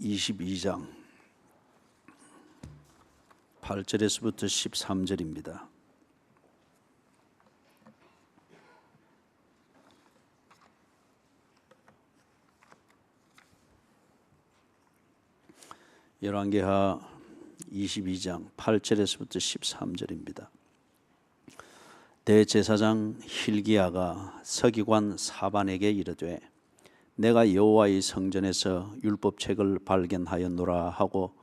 22장 8절에서부터 13절입니다. 열왕기하 22장 8절에서부터 13절입니다. 대제사장 hil기야가 서기관 사반에게 이르되 내가 여호와의 성전에서 율법책을 발견하였노라 하고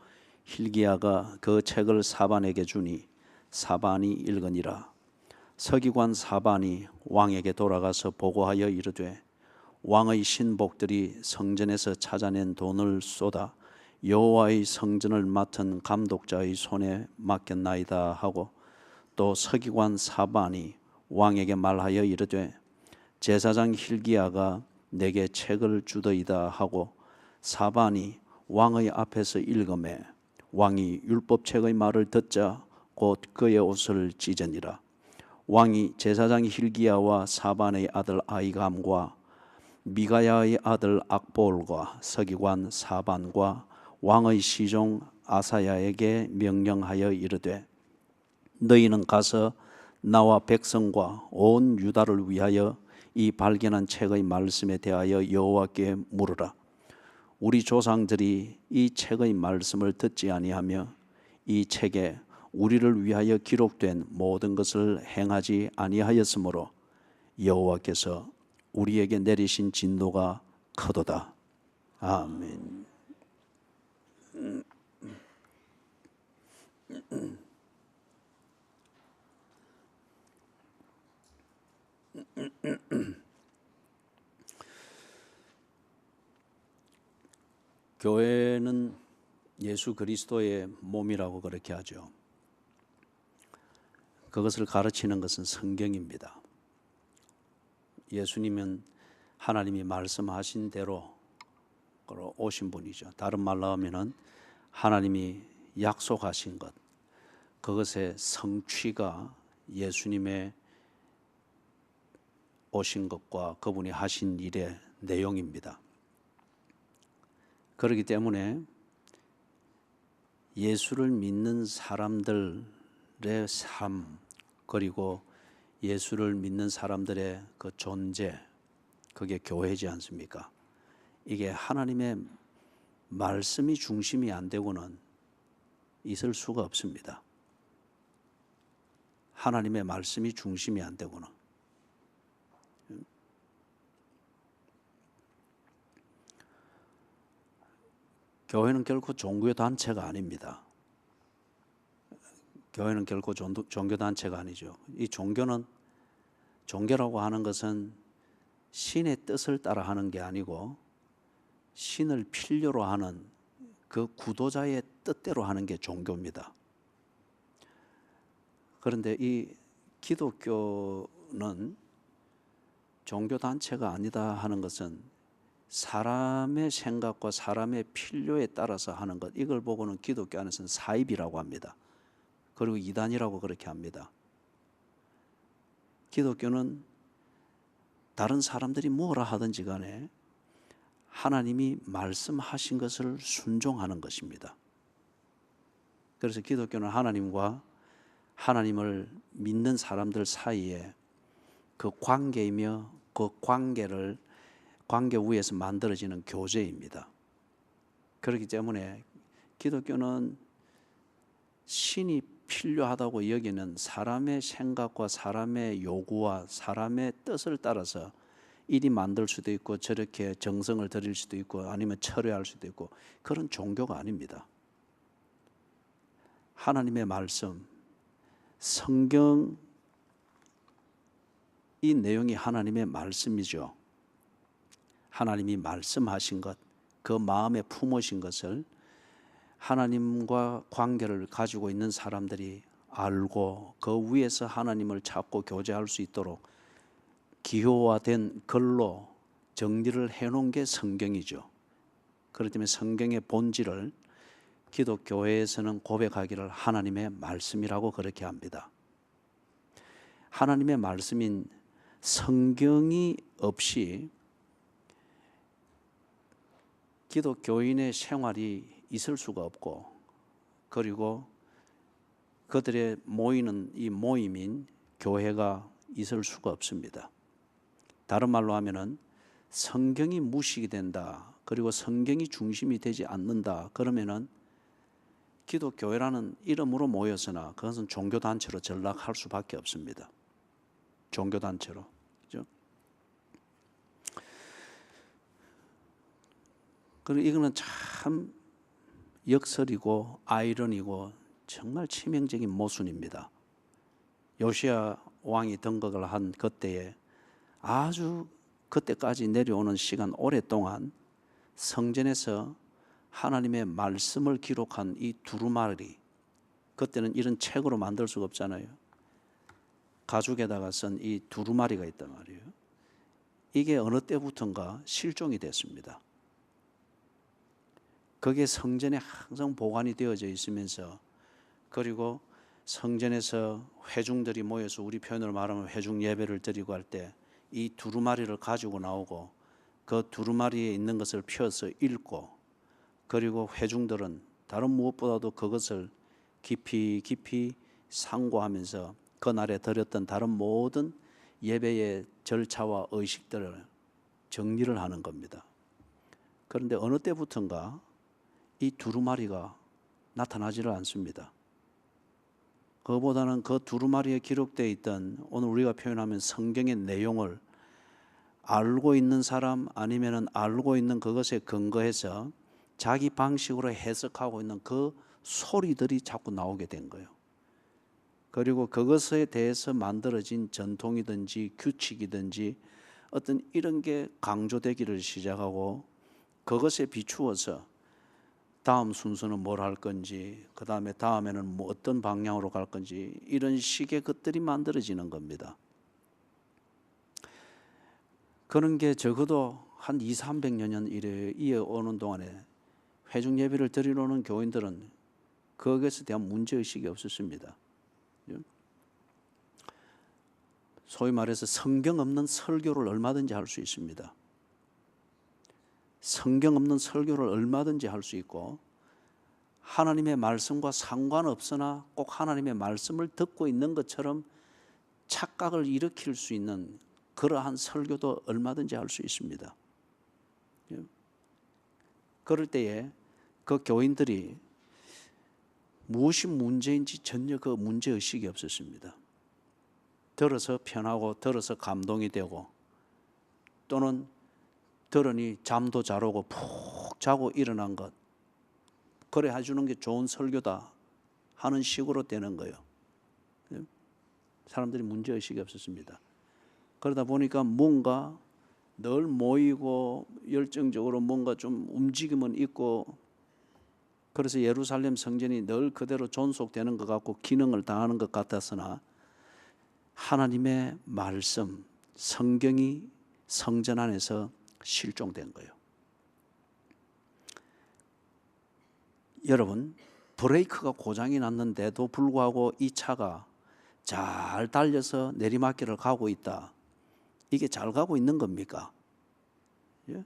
hil기야가 그 책을 사반에게 주니 사반이 읽으니라. 서기관 사반이 왕에게 돌아가서 보고하여 이르되 왕의 신복들이 성전에서 찾아낸 돈을 쏟아 여호와의 성전을 맡은 감독자의 손에 맡겼나이다 하고, 또 서기관 사반이 왕에게 말하여 이르되 제사장 hil기야가 내게 책을 주더이다 하고, 사반이 왕의 앞에서 읽음에 왕이 율법책의 말을 듣자 곧 그의 옷을 찢으니라. 왕이 제사장 hil기야와 사반의 아들 아히감과 미가야의 아들 악보올과 서기관 사반과 왕의 시종 아사야에게 명령하여 이르되 너희는 가서 나와 백성과 온 유다를 위하여 이 발견한 책의 말씀에 대하여 여호와께 물으라. 우리 조상들이 이 책의 말씀을 듣지 아니하며 이 책에 우리를 위하여 기록된 모든 것을 행하지 아니하였으므로 여호와께서 우리에게 내리신 진노가 크도다. 아멘. 교회는 예수 그리스도의 몸이라고 그렇게 하죠. 그것을 가르치는 것은 성경입니다. 예수님은 하나님이 말씀하신 대로 오신 분이죠. 다른 말로 하면은 하나님이 약속하신 것, 그것의 성취가 예수님의 오신 것과 그분이 하신 일의 내용입니다. 그렇기 때문에 예수를 믿는 사람들의 삶, 그리고 예수를 믿는 사람들의 그 존재, 그게 교회지 않습니까? 이게 하나님의 말씀이 중심이 안 되고는 있을 수가 없습니다. 하나님의 말씀이 중심이 안 되고는. 교회는 결코 종교단체가 아닙니다. 교회는 결코 종교단체가 아니죠. 이 종교라고 하는 것은 신의 뜻을 따라 하는 게 아니고 신을 필요로 하는 그 구도자의 뜻대로 하는 게 종교입니다. 그런데 이 기독교는 종교단체가 아니다 하는 것은 사람의 생각과 사람의 필요에 따라서 하는 것, 이걸 보고는 기독교 안에서는 사입이라고 합니다. 그리고 이단이라고 그렇게 합니다. 기독교는 다른 사람들이 뭐라 하든지 간에 하나님이 말씀하신 것을 순종하는 것입니다. 그래서 기독교는 하나님과 하나님을 믿는 사람들 사이에 그 관계이며 그 관계 위에서 만들어지는 교제입니다. 그렇기 때문에 기독교는 신이 필요하다고 여기는 사람의 생각과 사람의 요구와 사람의 뜻을 따라서 이리 만들 수도 있고 저렇게 정성을 들일 수도 있고 아니면 철회할 수도 있고, 그런 종교가 아닙니다. 하나님의 말씀, 성경, 이 내용이 하나님의 말씀이죠. 하나님이 말씀하신 것, 그 마음에 품으신 것을 하나님과 관계를 가지고 있는 사람들이 알고 그 위에서 하나님을 찾고 교제할 수 있도록 기호화된 글로 정리를 해놓은 게 성경이죠. 그렇기 때문에 성경의 본질을 기독교회에서는 고백하기를 하나님의 말씀이라고 그렇게 합니다. 하나님의 말씀인 성경이 없이 기독교인의 생활이 있을 수가 없고, 그리고 그들의 모이는 이 모임인 교회가 있을 수가 없습니다. 다른 말로 하면은 성경이 무식이 된다, 그리고 성경이 중심이 되지 않는다, 그러면은 기독교회라는 이름으로 모였으나 그것은 종교단체로 전락할 수밖에 없습니다. 종교단체로. 그죠? 그리고 이거는 참 역설이고 아이러니고 정말 치명적인 모순입니다. 요시야 왕이 등극을 한 그때에 아주 그때까지 내려오는 시간 오랫동안 성전에서 하나님의 말씀을 기록한 이 두루마리, 그때는 이런 책으로 만들 수가 없잖아요. 가죽에다가 쓴 이 두루마리가 있단 말이에요. 이게 어느 때부턴가 실종이 됐습니다. 그게 성전에 항상 보관이 되어져 있으면서, 그리고 성전에서 회중들이 모여서 우리 표현으로 말하면 회중 예배를 드리고 할 때 이 두루마리를 가지고 나오고 그 두루마리에 있는 것을 펴서 읽고, 그리고 회중들은 다른 무엇보다도 그것을 깊이 깊이 상고하면서 그날에 드렸던 다른 모든 예배의 절차와 의식들을 정리를 하는 겁니다. 그런데 어느 때부턴가 이 두루마리가 나타나지를 않습니다. 그보다는 그 두루마리에 기록되어 있던, 오늘 우리가 표현하면 성경의 내용을 알고 있는 사람, 아니면은 알고 있는 그것에 근거해서 자기 방식으로 해석하고 있는 그 소리들이 자꾸 나오게 된 거예요. 그리고 그것에 대해서 만들어진 전통이든지 규칙이든지 어떤 이런 게 강조되기를 시작하고, 그것에 비추어서 다음 순서는 뭘 할 건지, 그 다음에는 뭐 어떤 방향으로 갈 건지, 이런 식의 것들이 만들어지는 겁니다. 그런 게 적어도 한 200~300년 이어오는 동안에 회중 예배를 드리러 오는 교인들은 거기에 대한 문제의식이 없었습니다. 소위 말해서 성경 없는 설교를 얼마든지 할 수 있습니다. 성경 없는 설교를 얼마든지 할 수 있고, 하나님의 말씀과 상관없으나 꼭 하나님의 말씀을 듣고 있는 것처럼 착각을 일으킬 수 있는 그러한 설교도 얼마든지 할 수 있습니다. 그럴 때에 그 교인들이 무엇이 문제인지 전혀 그 문제의식이 없었습니다. 들어서 편하고 들어서 감동이 되고, 또는 들으니 잠도 잘 오고 푹 자고 일어난 것, 그래 해주는 게 좋은 설교다 하는 식으로 되는 거예요. 사람들이 문제의식이 없었습니다. 그러다 보니까 뭔가 늘 모이고 열정적으로 뭔가 좀 움직임은 있고, 그래서 예루살렘 성전이 늘 그대로 존속되는 것 같고 기능을 다하는 것 같았으나, 하나님의 말씀, 성경이 성전 안에서 실종된 거예요. 여러분, 브레이크가 고장이 났는데도 불구하고 이 차가 잘 달려서 내리막길을 가고 있다. 이게 잘 가고 있는 겁니까? 예?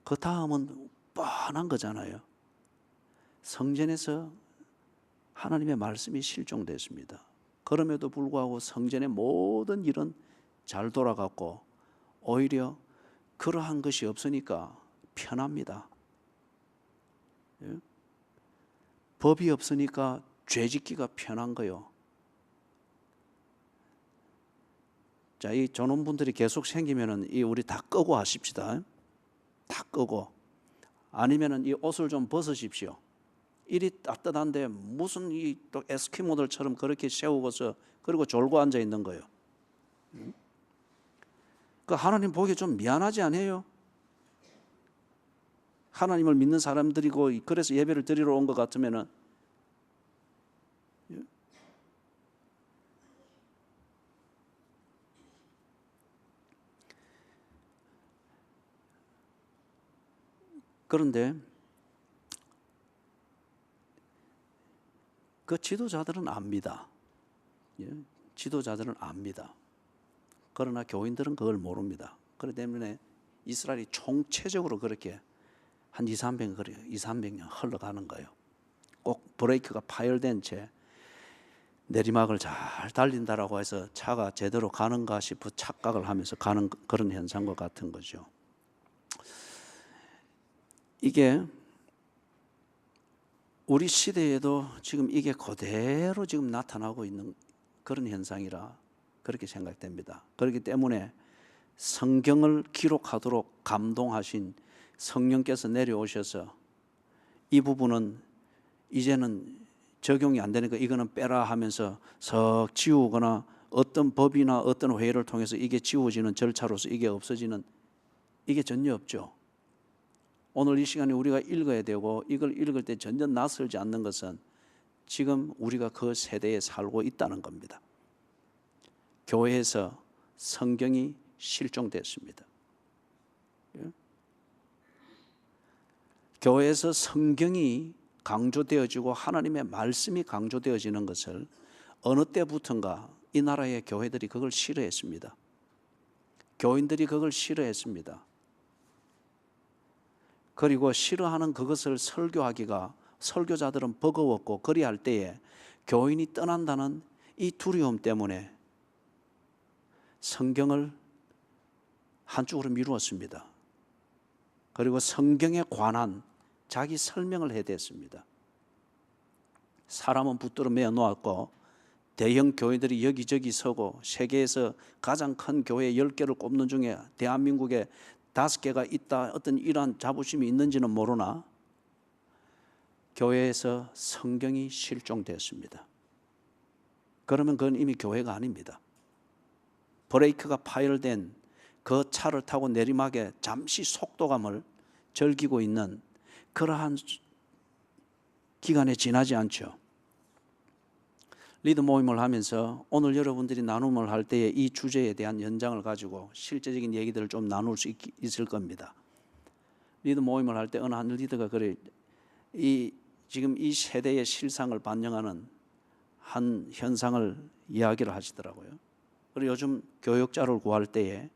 그 다음은 뻔한 거잖아요. 성전에서 하나님의 말씀이 실종됐습니다. 그럼에도 불구하고 성전의 모든 일은 잘 돌아갔고, 오히려 그러한 것이 없으니까 편합니다. 예? 법이 없으니까 죄짓기가 편한 거요. 자, 이 전원분들이 계속 생기면은 이 우리 다 끄고 하십시다. 다 끄고. 아니면은 이 옷을 좀 벗으십시오. 일이 따뜻한데 무슨 이 또 에스키모들처럼 그렇게 세우고서 그리고 졸고 앉아 있는 거예요. 그 하나님 보기에 좀 미안하지 않아요? 하나님을 믿는 사람들이고 그래서 예배를 드리러 온 것 같으면은, 그런데 그 지도자들은 압니다. 지도자들은 압니다. 그러나 교인들은 그걸 모릅니다. 그렇기 때문에 이스라엘이 총체적으로 그렇게 한 200년 흘러가는 거예요. 꼭 브레이크가 파열된 채 내리막을 잘 달린다라고 해서 차가 제대로 가는가 싶어 착각을 하면서 가는 그런 현상과 같은 거죠. 이게 우리 시대에도 지금 이게 그대로 지금 나타나고 있는 그런 현상이라 그렇게 생각됩니다. 그렇기 때문에 성경을 기록하도록 감동하신 성령께서 내려오셔서 이 부분은 이제는 적용이 안 되니까 이거는 빼라 하면서 석 지우거나 어떤 법이나 어떤 회의를 통해서 이게 지워지는 절차로서 이게 없어지는 이게 전혀 없죠. 오늘 이 시간에 우리가 읽어야 되고 이걸 읽을 때 전혀 낯설지 않는 것은 지금 우리가 그 세대에 살고 있다는 겁니다. 교회에서 성경이 실종됐습니다. 교회에서 성경이 강조되어지고 하나님의 말씀이 강조되어지는 것을 어느 때부턴가 이 나라의 교회들이 그걸 싫어했습니다. 교인들이 그걸 싫어했습니다. 그리고 싫어하는 그것을 설교하기가 설교자들은 버거웠고 그리할 때에 교인이 떠난다는 이 두려움 때문에 성경을 한쪽으로 미루었습니다. 그리고 성경에 관한 자기 설명을 해댔습니다. 사람은 붙들어 매어 놓았고 대형 교회들이 여기저기 서고 세계에서 가장 큰 교회 10개를 꼽는 중에 대한민국에 5개가 있다, 어떤 이러한 자부심이 있는지는 모르나 교회에서 성경이 실종되었습니다. 그러면 그건 이미 교회가 아닙니다. 브레이크가 파열된 그 차를 타고 내리막에 잠시 속도감을 즐기고 있는 그러한 기간에 지나지 않죠. 리더 모임을 하면서 오늘 여러분들이 나눔을 할 때에 이 주제에 대한 연장을 가지고 실제적인 얘기들을 좀 나눌 수 있을 겁니다. 리더 모임을 할 때 어느 한 리더가 그래 지금 이 세대의 실상을 반영하는 한 현상을 이야기를 하시더라고요. 그리고 요즘 교육자를 구할 때에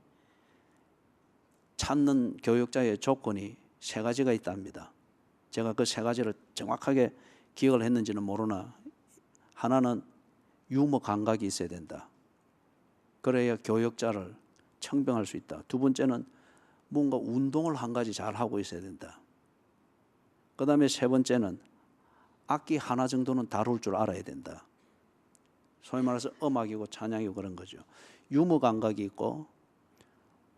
찾는 교육자의 조건이 3가지가 있답니다. 제가 그 3가지를 정확하게 기억을 했는지는 모르나 하나는 유머 감각이 있어야 된다. 그래야 교육자를 청병할 수 있다. 2번째는 뭔가 운동을 한 가지 잘 하고 있어야 된다. 그 다음에 3번째는 악기 하나 정도는 다룰 줄 알아야 된다. 소위 말해서 음악이고 찬양이고 그런 거죠. 유머 감각이 있고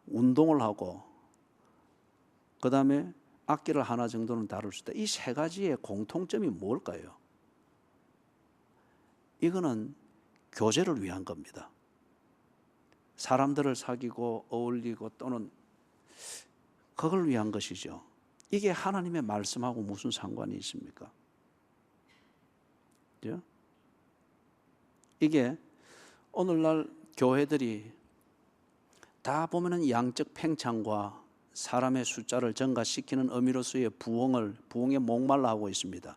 운동을 하고 그 다음에 악기를 하나 정도는 다룰 수 있다. 이 3가지의 공통점이 뭘까요? 이거는 교제를 위한 겁니다. 사람들을 사귀고 어울리고 또는 그걸 위한 것이죠. 이게 하나님의 말씀하고 무슨 상관이 있습니까? 그죠? 이게 오늘날 교회들이 다 보면은 양적 팽창과 사람의 숫자를 증가시키는 의미로서의 부흥에 목말라 하고 있습니다.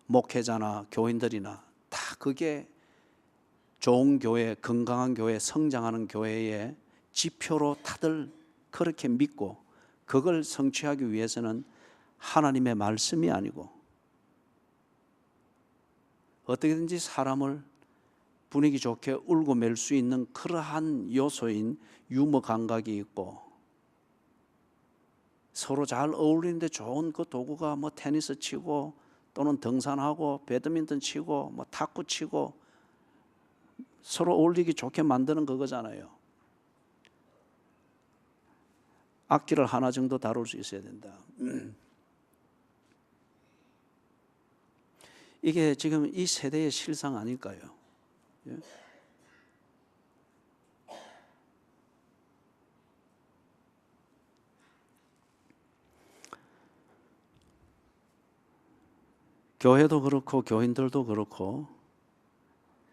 목회자나 교인들이나 다 그게 좋은 교회, 건강한 교회, 성장하는 교회의 지표로 다들 그렇게 믿고 그걸 성취하기 위해서는 하나님의 말씀이 아니고 어떻게든지 사람을 분위기 좋게 울고 맬 수 있는 그러한 요소인 유머 감각이 있고 서로 잘 어울리는데 좋은 그 도구가 뭐 테니스 치고 또는 등산하고 배드민턴 치고 뭐 탁구 치고 서로 어울리기 좋게 만드는 그거잖아요. 악기를 하나 정도 다룰 수 있어야 된다. 이게 지금 이 세대의 실상 아닐까요? 예? 교회도 그렇고 교인들도 그렇고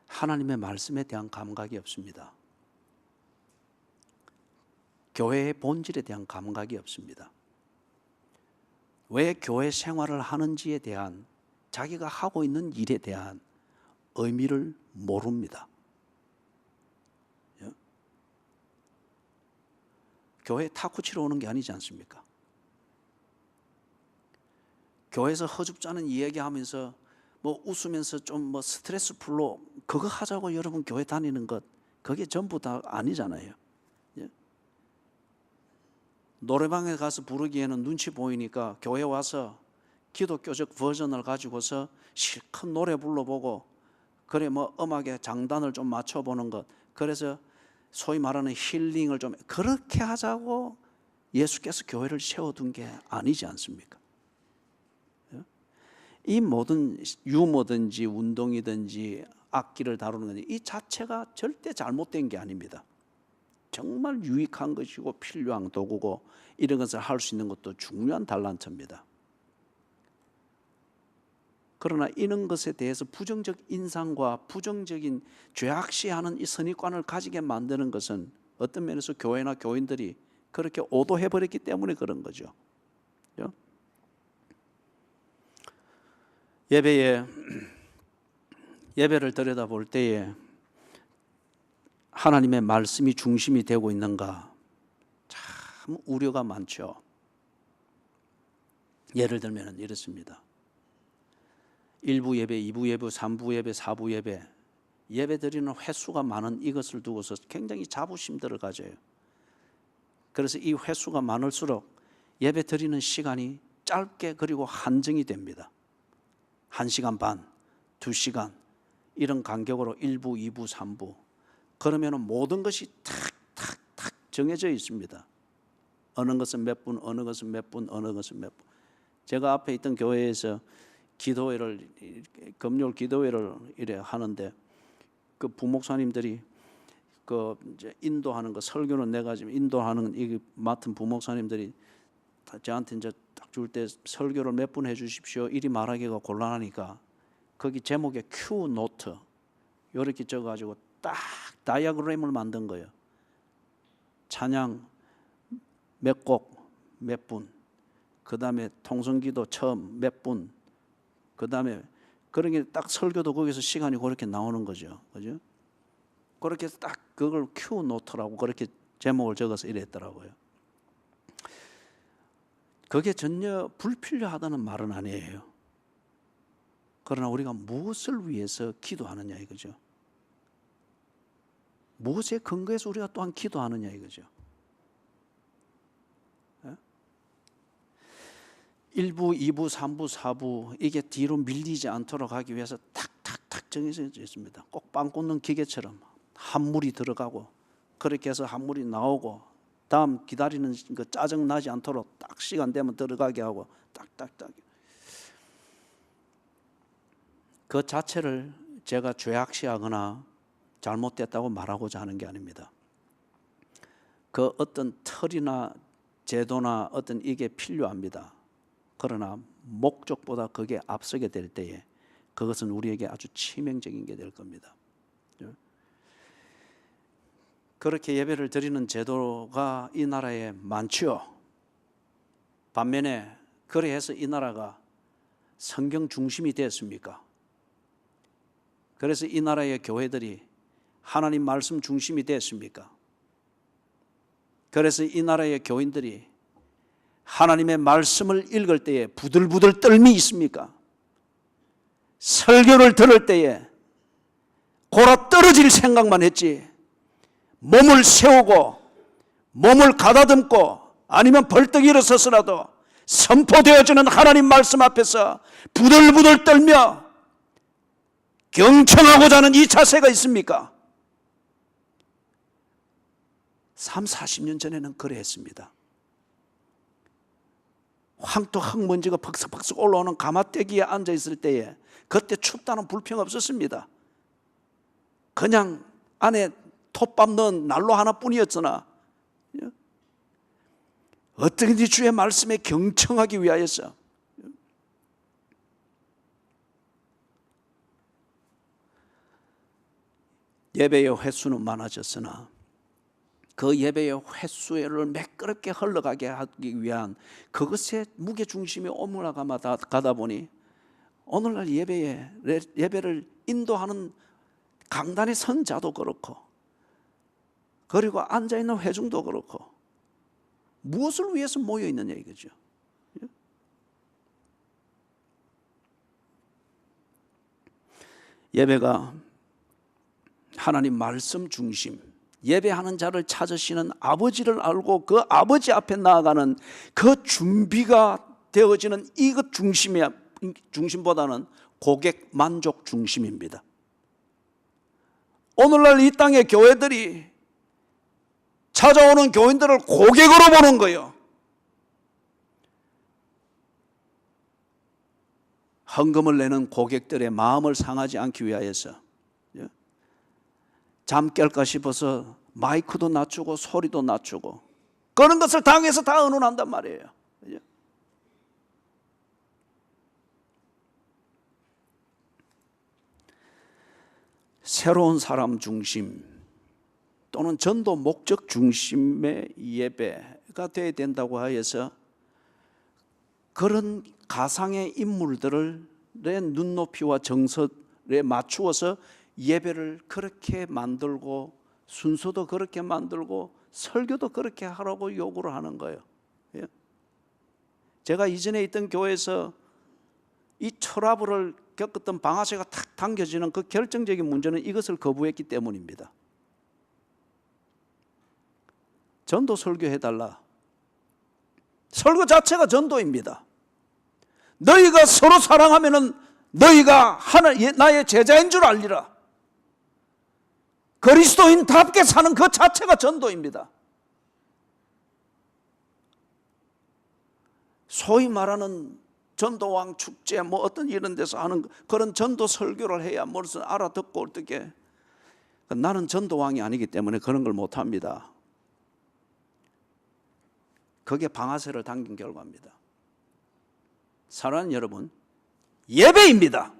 하나님의 말씀에 대한 감각이 없습니다. 교회의 본질에 대한 감각이 없습니다. 왜 교회 생활을 하는지에 대한 자기가 하고 있는 일에 대한 의미를 모릅니다. 교회 탁구 치러 오는 게 아니지 않습니까? 교회에서 허줍잖은 이야기하면서 뭐 웃으면서 좀 뭐 스트레스 풀로 그거 하자고 여러분 교회 다니는 것, 그게 전부 다 아니잖아요. 예? 노래방에 가서 부르기에는 눈치 보이니까 교회 와서 기독교적 버전을 가지고서 실컷 노래 불러보고, 그래 뭐 음악에 장단을 좀 맞춰보는 것, 그래서 소위 말하는 힐링을 좀 그렇게 하자고 예수께서 교회를 세워둔 게 아니지 않습니까? 이 모든 유머든지 운동이든지 악기를 다루는 건지 이 자체가 절대 잘못된 게 아닙니다. 정말 유익한 것이고 필요한 도구고 이런 것을 할 수 있는 것도 중요한 달란트입니다. 그러나 이런 것에 대해서 부정적 인상과 부정적인 죄악시하는 이 선입관을 가지게 만드는 것은 어떤 면에서 교회나 교인들이 그렇게 오도해버렸기 때문에 그런 거죠. 예배를 들여다볼 때에 하나님의 말씀이 중심이 되고 있는가 참 우려가 많죠. 예를 들면 이렇습니다. 1부 예배, 2부 예배, 3부 예배, 4부 예배, 예배 드리는 횟수가 많은 이것을 두고서 굉장히 자부심들을 가져요. 그래서 이 횟수가 많을수록 예배 드리는 시간이 짧게 그리고 한정이 됩니다. 1시간 반, 2시간 이런 간격으로 1부, 2부, 3부. 그러면 모든 것이 탁탁탁 정해져 있습니다. 어느 것은 몇 분, 어느 것은 몇 분, 어느 것은 몇 분. 제가 앞에 있던 교회에서 기도회를, 금요일 기도회를 이래 하는데 그 부목사님들이 그 이제 인도하는 거, 설교는 내가 지금 인도하는 이 맡은 부목사님들이 저한테 이제 딱 줄 때 설교를 몇 분 해주십시오 이리 말하기가 곤란하니까 거기 제목에 큐 노트 이렇게 적어가지고 딱 다이어그램을 만든 거예요. 찬양 몇 곡 몇 분, 그 다음에 통성기도 처음 몇 분, 그 다음에 그런 게 딱 설교도 거기서 시간이 그렇게 나오는 거죠. 그죠? 그렇게 딱 그걸 큐 노트라고 그렇게 제목을 적어서 이랬더라고요. 그게 전혀 불필요하다는 말은 아니에요. 그러나 우리가 무엇을 위해서 기도하느냐 이거죠. 무엇에 근거해서 우리가 또한 기도하느냐 이거죠. 1부, 2부, 3부, 4부 이게 뒤로 밀리지 않도록 하기 위해서 탁탁탁 정해져 있습니다. 꼭 빵 꽂는 기계처럼 한물이 들어가고 그렇게 해서 한물이 나오고 다음 기다리는 거 짜증 나지 않도록 딱 시간 되면 들어가게 하고 딱딱딱. 그 자체를 제가 죄악시하거나 잘못됐다고 말하고자 하는 게 아닙니다. 그 어떤 틀이나 제도나 어떤 이게 필요합니다. 그러나 목적보다 그게 앞서게 될 때에 그것은 우리에게 아주 치명적인 게 될 겁니다. 그렇게 예배를 드리는 제도가 이 나라에 많지요. 반면에 그래서 이 나라가 성경 중심이 됐습니까? 그래서 이 나라의 교회들이 하나님 말씀 중심이 됐습니까? 그래서 이 나라의 교인들이 하나님의 말씀을 읽을 때에 부들부들 떨미 있습니까? 설교를 들을 때에 골아 떨어질 생각만 했지 몸을 세우고 몸을 가다듬고 아니면 벌떡 일어서서라도 선포되어지는 하나님 말씀 앞에서 부들부들 떨며 경청하고자 하는 이 자세가 있습니까? 3, 40년 전에는 그랬습니다. 황토 흙먼지가 벅석벅석 올라오는 가마떼기에 앉아있을 때에 그때 춥다는 불평 없었습니다. 그냥 안에 톱밥 넣은 난로 하나뿐이었으나 어떻게든지 주의 말씀에 경청하기 위하여서 예배의 횟수는 많아졌으나 그 예배의 횟수를 매끄럽게 흘러가게 하기 위한 그것의 무게중심이 오므라가다 보니 오늘날 예배를 인도하는 강단의 선자도 그렇고 그리고 앉아있는 회중도 그렇고 무엇을 위해서 모여있느냐 이거죠. 예배가 하나님 말씀 중심, 예배하는 자를 찾으시는 아버지를 알고 그 아버지 앞에 나아가는 그 준비가 되어지는 이것 중심보다는 고객 만족 중심입니다. 오늘날 이 땅의 교회들이 찾아오는 교인들을 고객으로 보는 거예요. 헌금을 내는 고객들의 마음을 상하지 않기 위하여서 잠 깰까 싶어서 마이크도 낮추고 소리도 낮추고 그런 것을 당해서 다 의논한단 말이에요. 새로운 사람 중심 또는 전도 목적 중심의 예배가 되어야 된다고 하여서 그런 가상의 인물들의 눈높이와 정서에 맞추어서 예배를 그렇게 만들고 순서도 그렇게 만들고 설교도 그렇게 하라고 요구를 하는 거예요. 제가 이전에 있던 교회에서 이 트러블을 겪었던 방아쇠가 탁 당겨지는 그 결정적인 문제는 이것을 거부했기 때문입니다. 전도 설교해달라. 설교 자체가 전도입니다. 너희가 서로 사랑하면은 너희가 나의 제자인 줄 알리라. 그리스도인답게 사는 그 자체가 전도입니다. 소위 말하는 전도왕 축제 뭐 어떤 이런 데서 하는 그런 전도 설교를 해야 무슨 알아듣고 어떻게. 나는 전도왕이 아니기 때문에 그런 걸 못합니다. 그게 방아쇠를 당긴 결과입니다. 사랑하는 여러분, 예배입니다.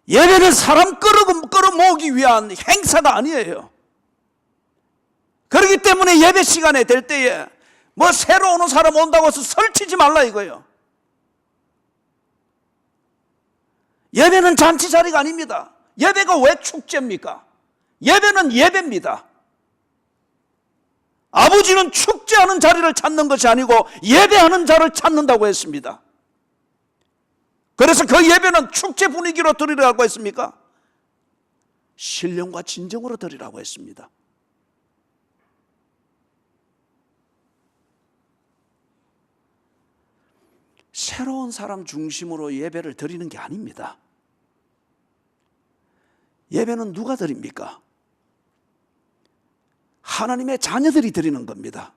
예배는 사람 끌어모으기 위한 행사가 아니에요. 그렇기 때문에 예배 시간에 될 때에 뭐 새로 오는 사람 온다고 해서 설치지 말라 이거예요. 예배는 잔치 자리가 아닙니다. 예배가 왜 축제입니까? 예배는 예배입니다. 아버지는 축제하는 자리를 찾는 것이 아니고 예배하는 자를 찾는다고 했습니다. 그래서 그 예배는 축제 분위기로 드리라고 했습니까? 신령과 진정으로 드리라고 했습니다. 새로운 사람 중심으로 예배를 드리는 게 아닙니다. 예배는 누가 드립니까? 하나님의 자녀들이 드리는 겁니다.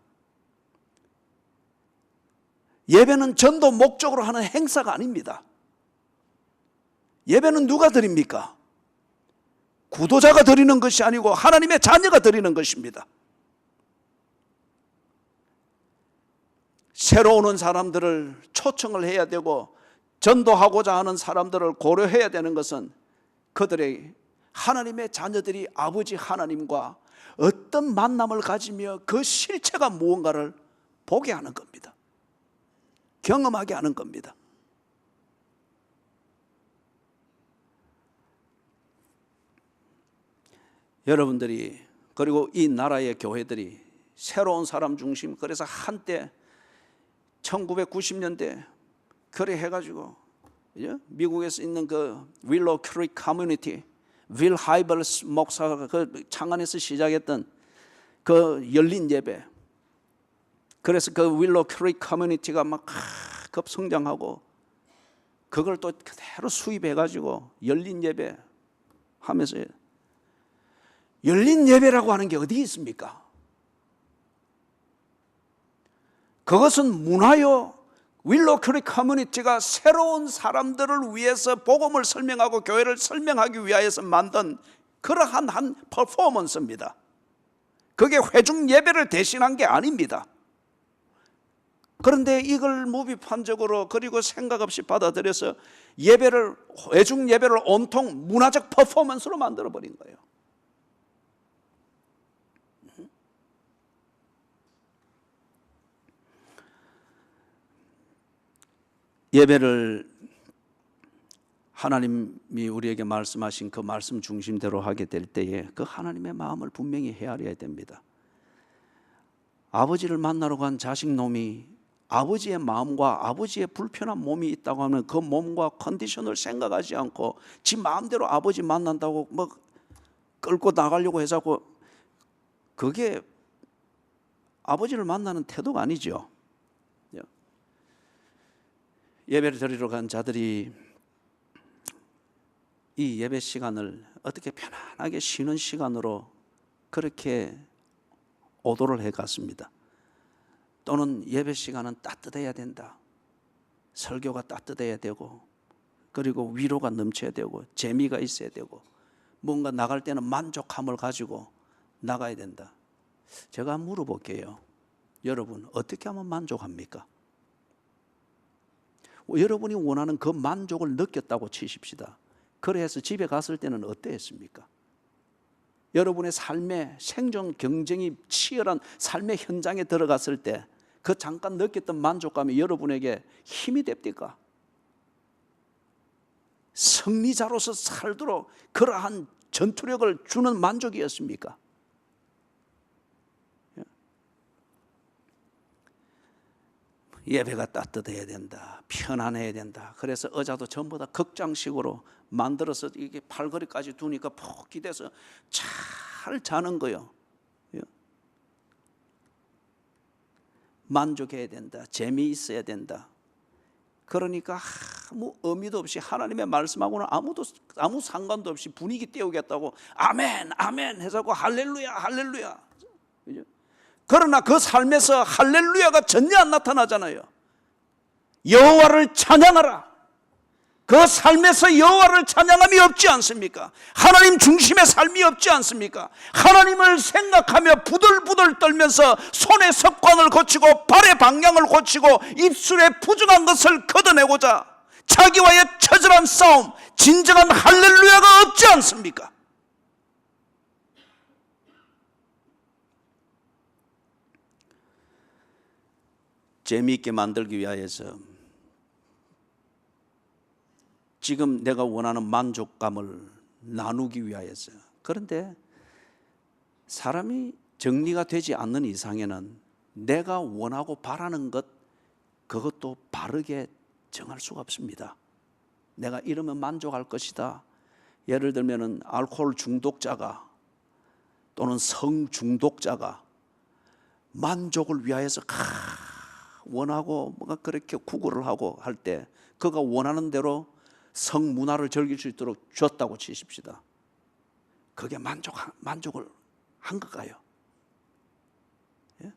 예배는 전도 목적으로 하는 행사가 아닙니다. 예배는 누가 드립니까? 구도자가 드리는 것이 아니고 하나님의 자녀가 드리는 것입니다. 새로 오는 사람들을 초청을 해야 되고 전도하고자 하는 사람들을 고려해야 되는 것은 그들의 하나님의 자녀들이 아버지 하나님과 어떤 만남을 가지며 그 실체가 무언가를 보게 하는 겁니다. 경험하게 하는 겁니다. 여러분들이 그리고 이 나라의 교회들이 새로운 사람 중심, 그래서 한때 1990년대 그래 해가지고 미국에서 있는 그 윌로우 크릭 커뮤니티 윌 하이벌스 목사가 그 창안에서 시작했던 그 열린 예배, 그래서 그 윌로우 크릭 커뮤니티가 막 급성장하고 그걸 또 그대로 수입해가지고 열린 예배 하면서, 열린 예배라고 하는 게 어디 있습니까? 그것은 문화요. 윌로우 크릭 커뮤니티가 새로운 사람들을 위해서 복음을 설명하고 교회를 설명하기 위하여서 만든 그러한 한 퍼포먼스입니다. 그게 회중 예배를 대신한 게 아닙니다. 그런데 이걸 무비판적으로 그리고 생각 없이 받아들여서 예배를, 회중 예배를 온통 문화적 퍼포먼스로 만들어버린 거예요. 예배를 하나님이 우리에게 말씀하신 그 말씀 중심대로 하게 될 때에 그 하나님의 마음을 분명히 헤아려야 됩니다. 아버지를 만나러 간 자식놈이 아버지의 마음과 아버지의 불편한 몸이 있다고 하면 그 몸과 컨디션을 생각하지 않고 지 마음대로 아버지 만난다고 뭐 끌고 나가려고 해서 그게 아버지를 만나는 태도가 아니죠. 예배를 드리러 간 자들이 이 예배 시간을 어떻게 편안하게 쉬는 시간으로 그렇게 오도를 해갔습니다. 또는 예배 시간은 따뜻해야 된다. 설교가 따뜻해야 되고, 그리고 위로가 넘쳐야 되고, 재미가 있어야 되고, 뭔가 나갈 때는 만족함을 가지고 나가야 된다. 제가 물어볼게요. 여러분 어떻게 하면 만족합니까? 여러분이 원하는 그 만족을 느꼈다고 치십시다. 그래서 집에 갔을 때는 어땠습니까? 여러분의 삶의 생존 경쟁이 치열한 삶의 현장에 들어갔을 때 그 잠깐 느꼈던 만족감이 여러분에게 힘이 됩니까? 승리자로서 살도록 그러한 전투력을 주는 만족이었습니까? 예배가 따뜻해야 된다, 편안해야 된다. 그래서 의자도 전부 다 극장식으로 만들어서 이게 팔걸이까지 두니까 푹 기대서 잘 자는 거예요. 만족해야 된다, 재미있어야 된다. 그러니까 아무 의미도 없이 하나님의 말씀하고는 아무 상관도 없이 분위기 띄우겠다고 아멘 아멘 해서 할렐루야 할렐루야. 그러나 그 삶에서 할렐루야가 전혀 안 나타나잖아요. 여호와를 찬양하라. 그 삶에서 여호와를 찬양함이 없지 않습니까? 하나님 중심의 삶이 없지 않습니까? 하나님을 생각하며 부들부들 떨면서 손의 습관을 고치고 발의 방향을 고치고 입술에 부정한 것을 걷어내고자 자기와의 처절한 싸움, 진정한 할렐루야가 없지 않습니까? 재미있게 만들기 위하여서 지금 내가 원하는 만족감을 나누기 위하여서. 그런데 사람이 정리가 되지 않는 이상에는 내가 원하고 바라는 것, 그것도 바르게 정할 수가 없습니다. 내가 이러면 만족할 것이다. 예를 들면 알코올 중독자가 또는 성 중독자가 만족을 위하여서 원하고 뭔가 그렇게 구걸을 하고 할 때 그가 원하는 대로 성문화를 즐길 수 있도록 줬다고 치십시다. 그게 만족을 한 걸까요? 예?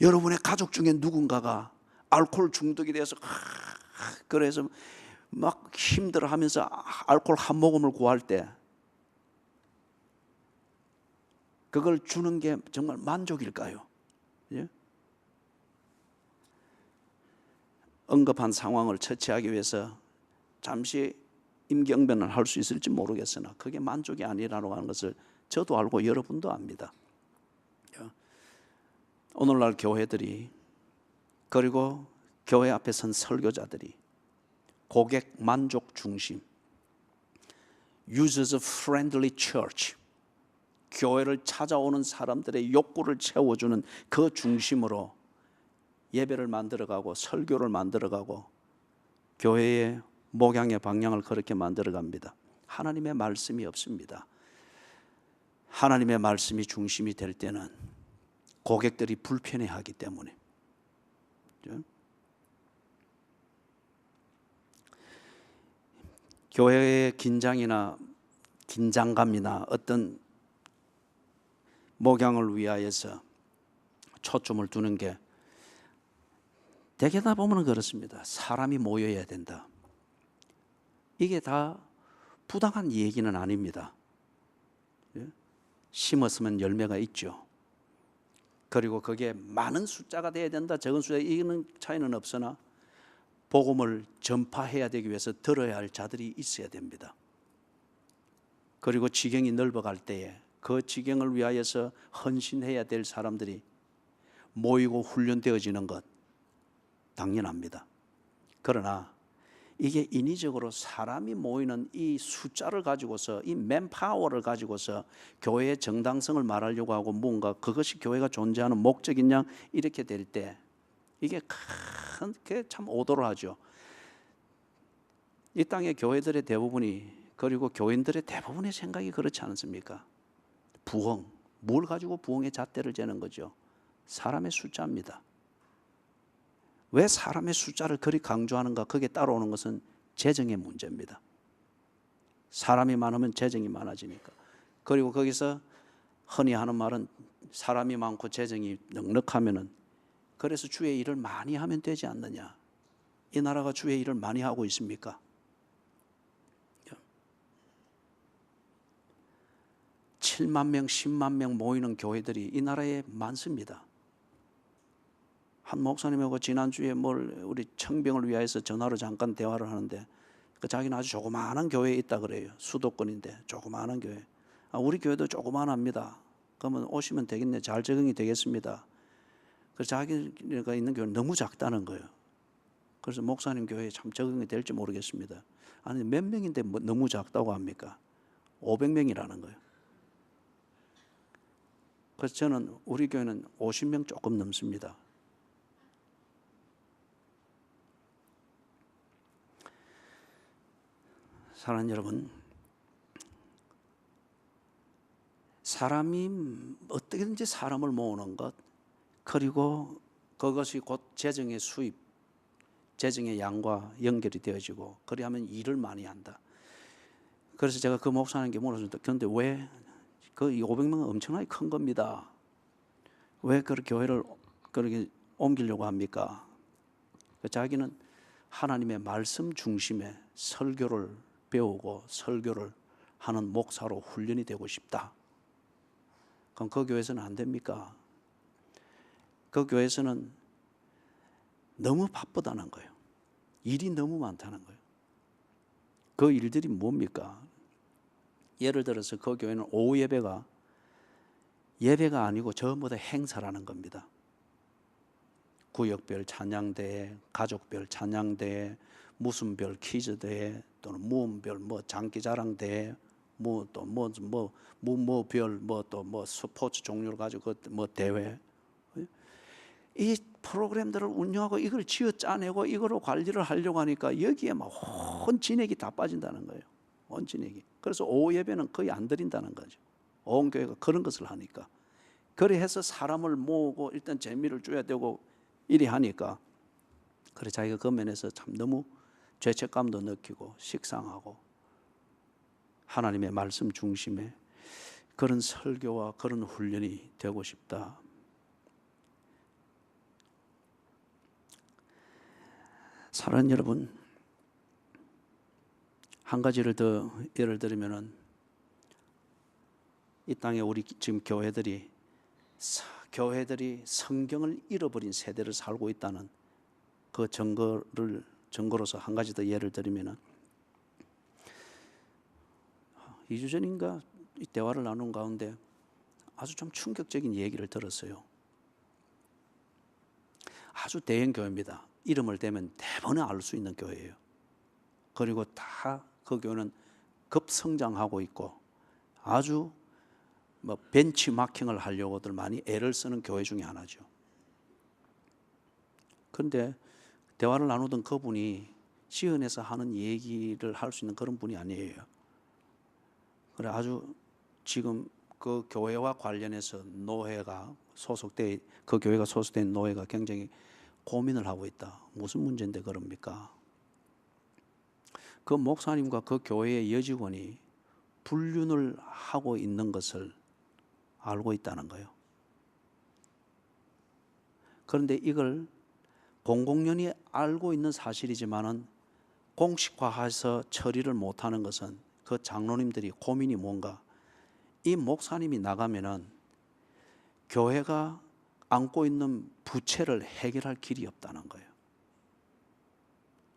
여러분의 가족 중에 누군가가 알코올 중독이 돼서 그래서 막 힘들어하면서 알코올 한 모금을 구할 때 그걸 주는 게 정말 만족일까요? 예? 응급한 상황을 처치하기 위해서 잠시 임경변을 할 수 있을지 모르겠으나 그게 만족이 아니라고 하는 것을 저도 알고 여러분도 압니다. 오늘날 교회들이, 그리고 교회 앞에 선 설교자들이 고객 만족 중심, users friendly church, 교회를 찾아오는 사람들의 욕구를 채워주는 그 중심으로 예배를 만들어가고 설교를 만들어가고 교회의 목양의 방향을 그렇게 만들어갑니다. 하나님의 말씀이 없습니다. 하나님의 말씀이 중심이 될 때는 고객들이 불편해하기 때문에. 교회의 긴장감이나 어떤 목양을 위하여서 초점을 두는 게 대개 다 보면 그렇습니다. 사람이 모여야 된다. 이게 다 부당한 얘기는 아닙니다. 심었으면 열매가 있죠. 그리고 그게 많은 숫자가 돼야 된다, 적은 숫자, 이거는 차이는 없으나 복음을 전파해야 되기 위해서 들어야 할 자들이 있어야 됩니다. 그리고 지경이 넓어갈 때에 그 지경을 위하여서 헌신해야 될 사람들이 모이고 훈련되어지는 것 당연합니다. 그러나 이게 인위적으로 사람이 모이는 이 숫자를 가지고서, 이 맨파워를 가지고서 교회의 정당성을 말하려고 하고 뭔가 그것이 교회가 존재하는 목적이냐 이렇게 될 때 이게 큰 참 오도로하죠. 이 땅의 교회들의 대부분이, 그리고 교인들의 대부분의 생각이 그렇지 않습니까? 부흥, 뭘 가지고 부흥의 잣대를 재는 거죠? 사람의 숫자입니다. 왜 사람의 숫자를 그리 강조하는가? 거기에 따라오는 것은 재정의 문제입니다. 사람이 많으면 재정이 많아지니까. 그리고 거기서 흔히 하는 말은 사람이 많고 재정이 넉넉하면은, 그래서 주의 일을 많이 하면 되지 않느냐. 이 나라가 주의 일을 많이 하고 있습니까? 7만 명, 10만 명 모이는 교회들이 이 나라에 많습니다. 한 목사님하고 지난주에 우리 청병을 위해서 전화로 잠깐 대화를 하는데, 자기는 아주 조그마한 교회에 있다 그래요. 수도권인데 조그마한 교회. 우리 교회도 조그만합니다. 그러면 오시면 되겠네. 잘 적응이 되겠습니다. 그래서 자기가 있는 교회는 너무 작다는 거예요. 그래서 목사님 교회에 참 적응이 될지 모르겠습니다. 아니, 몇 명인데 너무 작다고 합니까? 500명이라는 거예요. 그래서 저는 우리 교회는 50명 조금 넘습니다. 사랑하는 여러분, 사람이 어떻게든지 사람을 모으는 것, 그리고 그것이 곧 재정의 수입, 재정의 양과 연결이 되어지고, 그리하면 일을 많이 한다. 그래서 제가 그 목사님께 물었습니다. 그런데 왜 그 500명은 엄청나게 큰 겁니다. 왜 그 교회를 그렇게 옮기려고 합니까? 자기는 하나님의 말씀 중심의 설교를 배우고 설교를 하는 목사로 훈련이 되고 싶다. 그럼 그 교회에서는 안 됩니까? 그 교회에서는 너무 바쁘다는 거예요. 일이 너무 많다는 거예요. 그 일들이 뭡니까? 예를 들어서 그 교회는 오후 예배가 아니고 전부 다 행사라는 겁니다. 구역별 찬양대회, 가족별 찬양대회, 무슨 별 퀴즈대회, 또는 무음별 장기자랑대회, 스포츠 종류를 가지고 대회. 이 프로그램들을 운영하고 이걸 지어 짜내고 이거로 관리를 하려고 하니까 여기에 막 온 진액이 다 빠진다는 거예요. 온 진액이. 그래서 오후 예배는 거의 안 드린다는 거죠. 온 교회가 그런 것을 하니까. 그래 해서 사람을 모으고 일단 재미를 줘야 되고 이리 하니까, 그래 자기가 그 면에서 참 너무 죄책감도 느끼고 식상하고, 하나님의 말씀 중심에 그런 설교와 그런 훈련이 되고 싶다. 사랑하는 여러분, 한 가지를 더 예를 들면은, 이 땅에 우리 지금 교회들이 성경을 잃어버린 세대를 살고 있다는 그 증거로서 한 가지 더 예를 들면은, 2주 전인가 이 대화를 나눈 가운데 아주 좀 충격적인 얘기를 들었어요. 아주 대형 교회입니다. 이름을 대면 대번에 알 수 있는 교회예요. 그리고 다 그 교회는 급성장하고 있고 아주 벤치마킹을 하려고들 많이 애를 쓰는 교회 중에 하나죠. 그런데 대화를 나누던 그분이 시연에서 하는 얘기를 할 수 있는 그런 분이 아니에요. 그래 아주 지금 그 교회와 관련해서 그 교회가 소속된 노회가 굉장히 고민을 하고 있다. 무슨 문제인데 그럽니까? 그 목사님과 그 교회의 여직원이 불륜을 하고 있는 것을 알고 있다는 거예요. 그런데 이걸 공공연히 알고 있는 사실이지만은 공식화해서 처리를 못하는 것은 그 장로님들이 고민이 뭔가, 이 목사님이 나가면은 교회가 안고 있는 부채를 해결할 길이 없다는 거예요.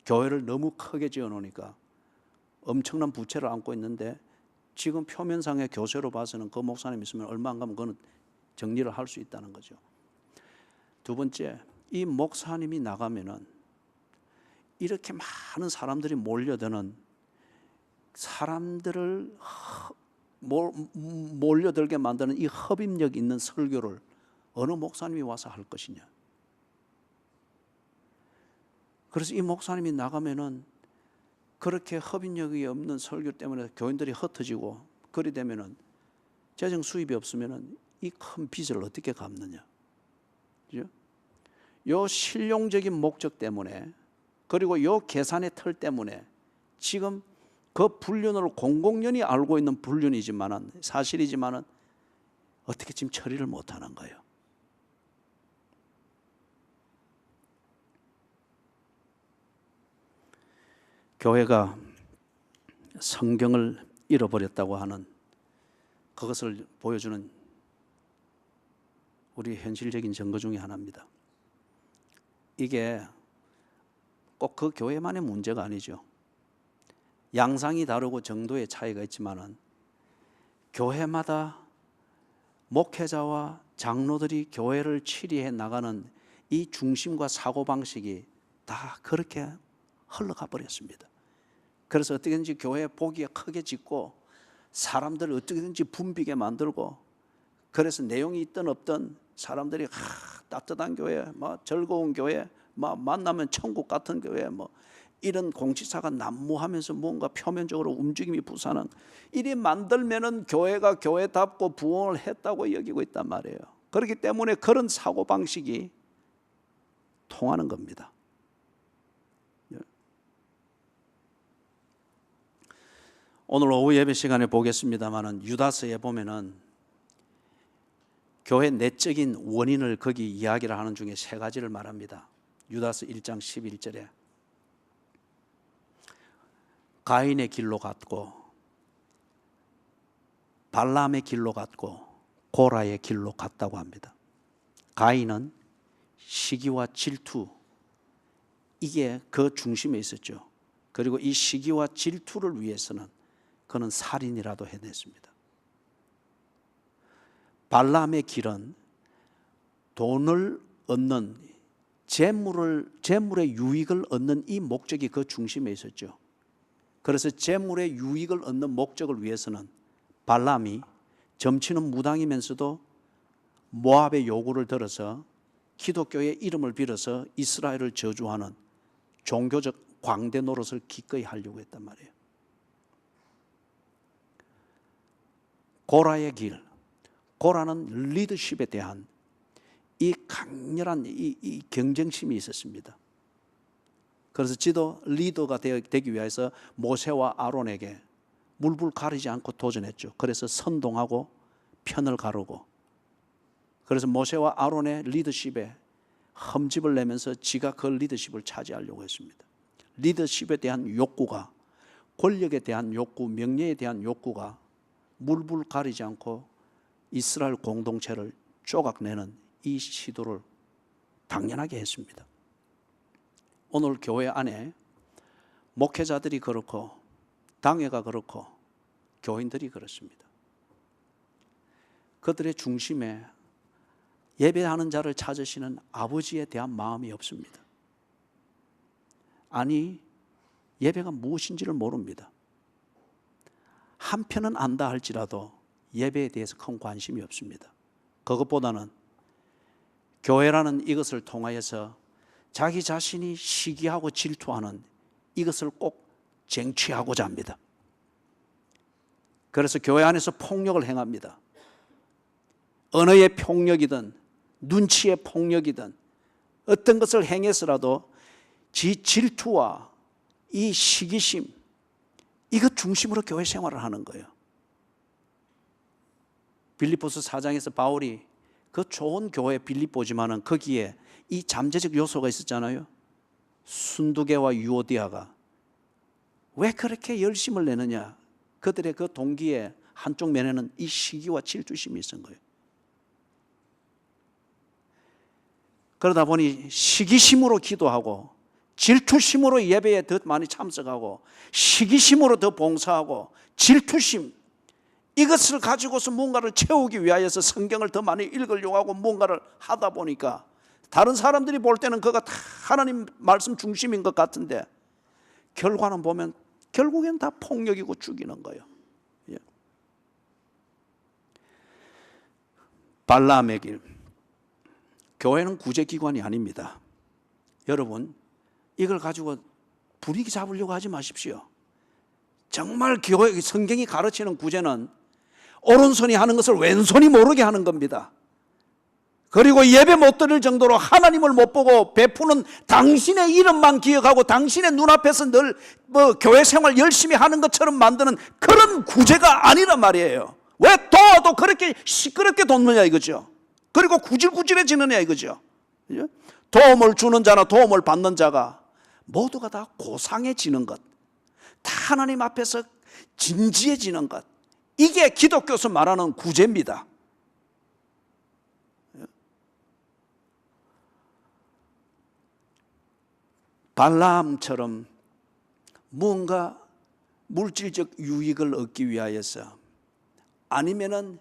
교회를 너무 크게 지어 놓으니까 엄청난 부채를 안고 있는데, 지금 표면상의 교세로 봐서는 그 목사님 있으면 얼마 안 가면 그거는 정리를 할 수 있다는 거죠. 두 번째, 이 목사님이 나가면은 이렇게 많은 사람들이 몰려드는, 사람들을 몰려들게 만드는 이 흡입력 있는 설교를 어느 목사님이 와서 할 것이냐. 그래서 이 목사님이 나가면은 그렇게 협인력이 없는 설교 때문에 교인들이 흩어지고 그리 되면은 재정 수입이 없으면은 이 큰 빚을 어떻게 갚느냐. 그죠? 요 실용적인 목적 때문에 그리고 요 계산의 틀 때문에 지금 그 불륜을 공공연히 알고 있는 불륜이지만은 사실이지만은 어떻게 지금 처리를 못 하는 거예요. 교회가 성경을 잃어버렸다고 하는 그것을 보여주는 우리 현실적인 증거 중에 하나입니다. 이게 꼭 그 교회만의 문제가 아니죠. 양상이 다르고 정도의 차이가 있지만은 교회마다 목회자와 장로들이 교회를 치리해 나가는 이 중심과 사고방식이 다 그렇게 흘러가 버렸습니다. 그래서 어떻게든지 교회 보기에 크게 짓고 사람들을 어떻게든지 붐비게 만들고 그래서 내용이 있든 없든 사람들이 따뜻한 교회, 즐거운 교회, 만나면 천국 같은 교회, 이런 공지사가 난무하면서 뭔가 표면적으로 움직임이 부사는 이리 만들면은 교회가 교회답고 부흥을 했다고 여기고 있단 말이에요. 그렇기 때문에 그런 사고방식이 통하는 겁니다. 오늘 오후 예배 시간에 보겠습니다만은 유다서에 보면은 교회 내적인 원인을 거기 이야기를 하는 중에 세 가지를 말합니다. 유다서 1장 11절에 가인의 길로 갔고 발람의 길로 갔고 고라의 길로 갔다고 합니다. 가인은 시기와 질투, 이게 그 중심에 있었죠. 그리고 이 시기와 질투를 위해서는 그는 살인이라도 해냈습니다. 발람의 길은 돈을 얻는 재물의 유익을 얻는 이 목적이 그 중심에 있었죠. 그래서 재물의 유익을 얻는 목적을 위해서는 발람이 점치는 무당이면서도 모압의 요구를 들어서 기독교의 이름을 빌어서 이스라엘을 저주하는 종교적 광대 노릇을 기꺼이 하려고 했단 말이에요. 고라의 길, 고라는 리더십에 대한 이 강렬한 이 경쟁심이 있었습니다. 그래서 지도 리더가 되기 위해서 모세와 아론에게 물불 가리지 않고 도전했죠. 그래서 선동하고 편을 가르고, 그래서 모세와 아론의 리더십에 흠집을 내면서 지가 그 리더십을 차지하려고 했습니다. 리더십에 대한 욕구가, 권력에 대한 욕구, 명예에 대한 욕구가 물불 가리지 않고 이스라엘 공동체를 조각내는 이 시도를 당연하게 했습니다. 오늘 교회 안에 목회자들이 그렇고 당회가 그렇고 교인들이 그렇습니다. 그들의 중심에 예배하는 자를 찾으시는 아버지에 대한 마음이 없습니다. 아니, 예배가 무엇인지를 모릅니다. 한편은 안다 할지라도 예배에 대해서 큰 관심이 없습니다. 그것보다는 교회라는 이것을 통하여서 자기 자신이 시기하고 질투하는 이것을 꼭 쟁취하고자 합니다. 그래서 교회 안에서 폭력을 행합니다. 언어의 폭력이든 눈치의 폭력이든 어떤 것을 행해서라도 질투와 이 시기심, 이것 중심으로 교회 생활을 하는 거예요. 빌립보서 4장에서 바울이 그 좋은 교회 빌립보지만은 거기에 이 잠재적 요소가 있었잖아요. 순두개와 유오디아가 왜 그렇게 열심을 내느냐, 그들의 그 동기의 한쪽 면에는 이 시기와 질투심이 있었던 거예요. 그러다 보니 시기심으로 기도하고 질투심으로 예배에 더 많이 참석하고 시기심으로 더 봉사하고 질투심, 이것을 가지고서 뭔가를 채우기 위하여서 성경을 더 많이 읽으려고 하고 뭔가를 하다 보니까 다른 사람들이 볼 때는 그가 다 하나님 말씀 중심인 것 같은데 결과는 보면 결국엔 다 폭력이고 죽이는 거예요. 예. 발람의 길. 교회는 구제기관이 아닙니다. 여러분, 이걸 가지고 분위기 잡으려고 하지 마십시오. 정말 성경이 가르치는 구제는 오른손이 하는 것을 왼손이 모르게 하는 겁니다. 그리고 예배 못 드릴 정도로 하나님을 못 보고 베푸는 당신의 이름만 기억하고 당신의 눈앞에서 늘 교회 생활 열심히 하는 것처럼 만드는 그런 구제가 아니란 말이에요. 왜 도와도 그렇게 시끄럽게 돕느냐 이거죠. 그리고 구질구질해지느냐 이거죠. 도움을 주는 자나 도움을 받는 자가 모두가 다 고상해지는 것, 다 하나님 앞에서 진지해지는 것, 이게 기독교에서 말하는 구제입니다. 발람처럼 무언가 물질적 유익을 얻기 위하여서 아니면은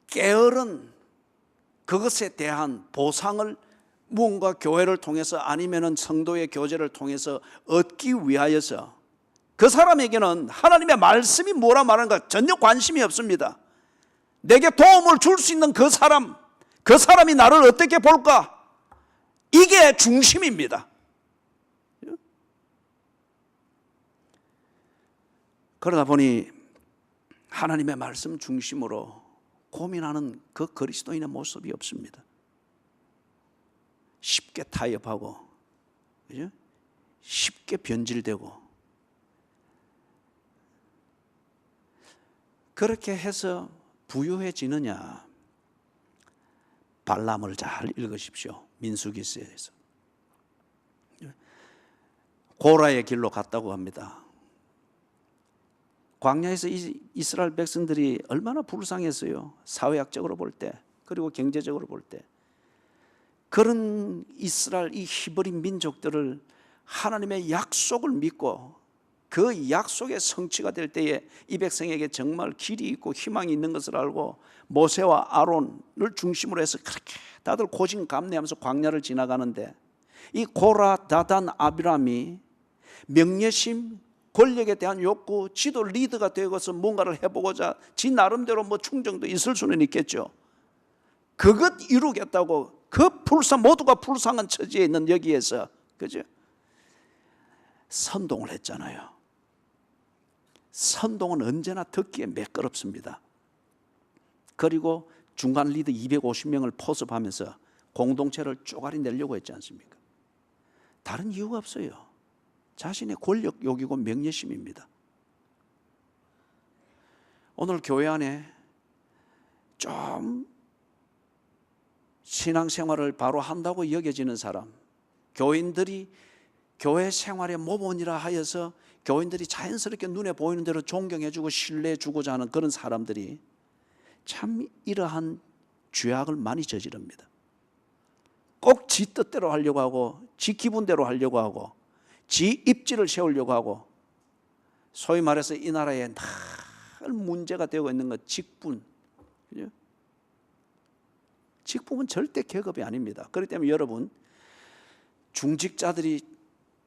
게으른 그것에 대한 보상을 무언가 교회를 통해서 아니면은 성도의 교제를 통해서 얻기 위하여서 그 사람에게는 하나님의 말씀이 뭐라 말하는가 전혀 관심이 없습니다. 내게 도움을 줄 수 있는 그 사람이 나를 어떻게 볼까? 이게 중심입니다. 그러다 보니 하나님의 말씀 중심으로 고민하는 그 그리스도인의 모습이 없습니다. 쉽게 타협하고, 그죠? 쉽게 변질되고, 그렇게 해서 부유해지느냐? 발람을 잘 읽으십시오. 민수기서에서 고라의 길로 갔다고 합니다. 광야에서 이스라엘 백성들이 얼마나 불쌍했어요. 사회학적으로 볼 때, 그리고 경제적으로 볼 때. 그런 이스라엘 이 히브리 민족들을 하나님의 약속을 믿고 그 약속의 성취가 될 때에 이 백성에게 정말 길이 있고 희망이 있는 것을 알고 모세와 아론을 중심으로 해서 그렇게 다들 고진감래하면서 광야를 지나가는데, 이 고라, 다단, 아비람이 명예심, 권력에 대한 욕구, 지도 리더가 되어서 뭔가를 해보고자 지 나름대로 충정도 있을 수는 있겠죠. 그것 이루겠다고 그 모두가 불쌍한 처지에 있는 여기에서, 그죠? 선동을 했잖아요. 선동은 언제나 듣기에 매끄럽습니다. 그리고 중간 리더 250명을 포섭하면서 공동체를 쪼가리 내려고 했지 않습니까? 다른 이유가 없어요. 자신의 권력욕이고 명예심입니다. 오늘 교회 안에 좀 신앙생활을 바로 한다고 여겨지는 사람, 교인들이 교회 생활의 모범이라 하여서 교인들이 자연스럽게 눈에 보이는 대로 존경해주고 신뢰해주고자 하는 그런 사람들이 참 이러한 죄악을 많이 저지릅니다. 꼭 지 뜻대로 하려고 하고 지 기분대로 하려고 하고 지 입지를 세우려고 하고, 소위 말해서 이 나라에 늘 문제가 되고 있는 것, 직분. 그죠? 직분은 절대 계급이 아닙니다. 그렇기 때문에 여러분, 중직자들이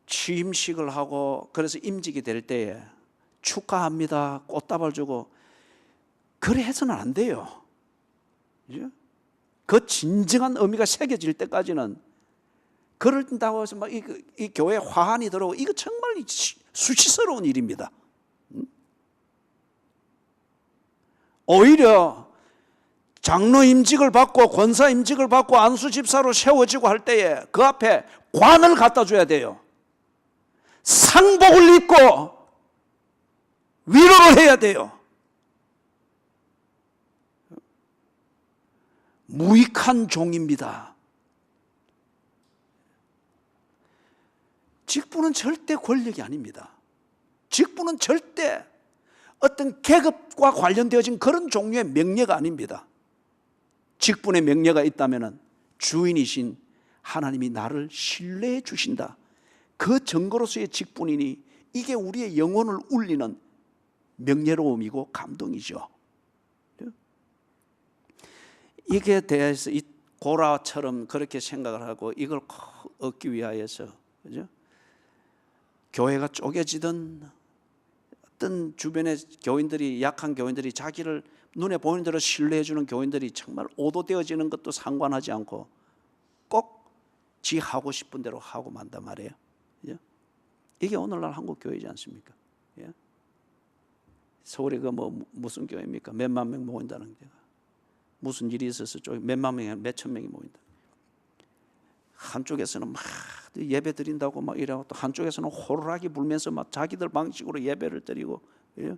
취임식을 하고 그래서 임직이 될 때에 축하합니다, 꽃다발 주고, 그래 해서는 안 돼요. 그죠? 그 진정한 의미가 새겨질 때까지는, 그런다고 해서 이 교회에 화환이 들어오고, 이거 정말 수치스러운 일입니다. 오히려 장로 임직을 받고 권사 임직을 받고 안수 집사로 세워지고 할 때에 그 앞에 관을 갖다 줘야 돼요. 상복을 입고 위로를 해야 돼요. 무익한 종입니다. 직분은 절대 권력이 아닙니다. 직분은 절대 어떤 계급과 관련되어진 그런 종류의 명예가 아닙니다. 직분의 명예가 있다면 주인이신 하나님이 나를 신뢰해 주신다, 그 증거로서의 직분이니 이게 우리의 영혼을 울리는 명예로움이고 감동이죠. 이게 대해서 이 고라처럼 그렇게 생각을 하고 이걸 얻기 위하여서, 그죠? 교회가 쪼개지든 어떤 주변의 교인들이, 약한 교인들이 자기를 눈에 보이는 대로 신뢰해 주는 교인들이 정말 오도되어지는 것도 상관하지 않고 꼭 지 하고 싶은 대로 하고 만단 말이에요. 예? 이게 오늘날 한국 교회지 않습니까? 예? 서울에 그 무슨 교회입니까? 몇만 명 모인다는 데가 무슨 일이 있어서 몇만 명이 몇천 명이 모인다. 한쪽에서는 막 예배 드린다고 막 이러고 또 한쪽에서는 호루라기 불면서 막 자기들 방식으로 예배를 드리고. 예?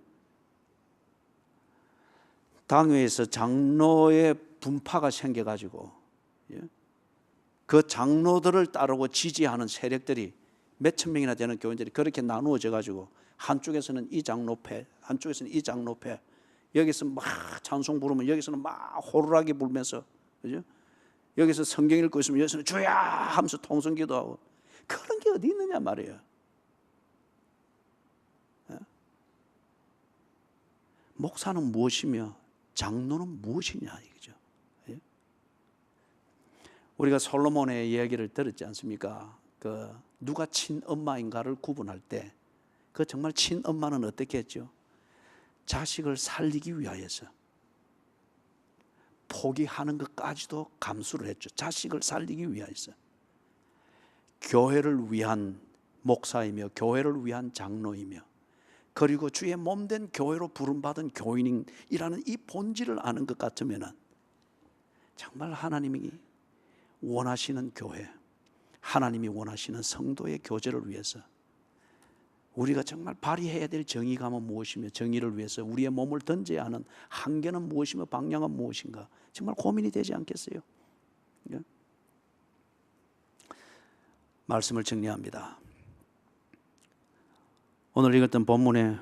당회에서 장로의 분파가 생겨가지고, 예? 그 장로들을 따르고 지지하는 세력들이 몇천 명이나 되는 교인들이 그렇게 나누어져 가지고 한쪽에서는 이 장로패, 한쪽에서는 이 장로패, 여기서 막 찬송 부르면 여기서는 막 호루라기 불면서, 그죠? 여기서 성경 읽고 있으면 여기서는 주야 하면서 통성기도하고, 그런 게 어디 있느냐 말이에요. 예? 목사는 무엇이며 장로는 무엇이냐 이거죠. 예? 우리가 솔로몬의 이야기를 들었지 않습니까? 그 누가 친엄마인가를 구분할 때 그 정말 친엄마는 어떻게 했죠? 자식을 살리기 위하여서 포기하는 것까지도 감수를 했죠. 자식을 살리기 위하여서. 교회를 위한 목사이며 교회를 위한 장로이며 그리고 주의 몸된 교회로 부름받은 교인이라는 이 본질을 아는 것 같으면 정말 하나님이 원하시는 교회, 하나님이 원하시는 성도의 교제를 위해서 우리가 정말 발휘해야 될 정의감은 무엇이며 정의를 위해서 우리의 몸을 던져야 하는 한계는 무엇이며 방향은 무엇인가 정말 고민이 되지 않겠어요? 예? 말씀을 정리합니다. 오늘 읽었던 본문의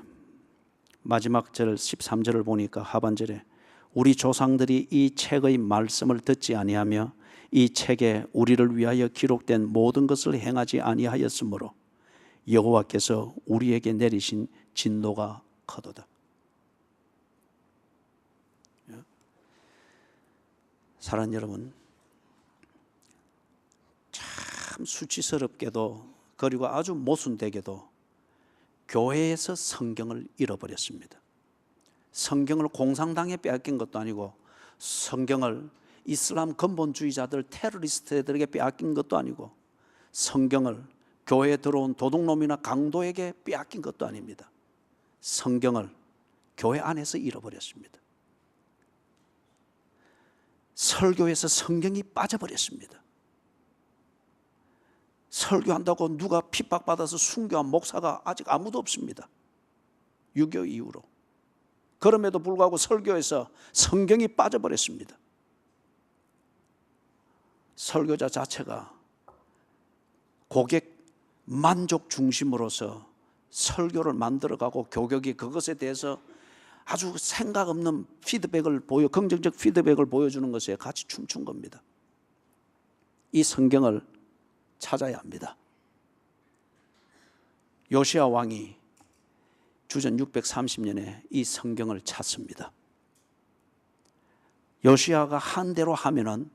마지막 절 13절을 보니까 하반절에 우리 조상들이 이 책의 말씀을 듣지 아니하며 이 책에 우리를 위하여 기록된 모든 것을 행하지 아니하였으므로 여호와께서 우리에게 내리신 진노가 커도다. 사랑하는 여러분, 참 수치스럽게도 그리고 아주 모순되게도 교회에서 성경을 잃어버렸습니다. 성경을 공산당에 빼앗긴 것도 아니고 성경을 이슬람 근본주의자들 테러리스트들에게 빼앗긴 것도 아니고 성경을 교회에 들어온 도둑놈이나 강도에게 빼앗긴 것도 아닙니다. 성경을 교회 안에서 잃어버렸습니다. 설교에서 성경이 빠져버렸습니다. 설교한다고 누가 핍박받아서 순교한 목사가 아직 아무도 없습니다. 6.25 이후로. 그럼에도 불구하고 설교에서 성경이 빠져버렸습니다. 설교자 자체가 고객 만족 중심으로서 설교를 만들어가고 교격이 그것에 대해서 아주 생각 없는 피드백을 긍정적 피드백을 보여주는 것에 같이 춤춘 겁니다. 이 성경을 찾아야 합니다. 요시야 왕이 주전 630년에 이 성경을 찾습니다. 요시야가 한 대로 하면은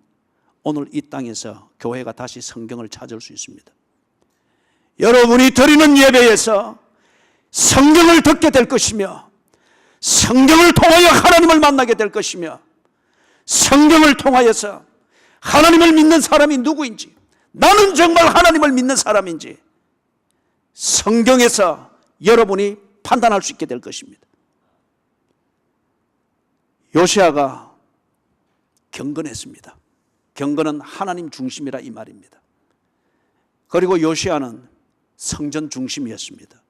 오늘 이 땅에서 교회가 다시 성경을 찾을 수 있습니다. 여러분이 드리는 예배에서 성경을 듣게 될 것이며 성경을 통하여 하나님을 만나게 될 것이며 성경을 통하여서 하나님을 믿는 사람이 누구인지 나는 정말 하나님을 믿는 사람인지 성경에서 여러분이 판단할 수 있게 될 것입니다. 요시야가 경건했습니다. 경건은 하나님 중심이라 이 말입니다. 그리고 요시야는 성전 중심이었습니다.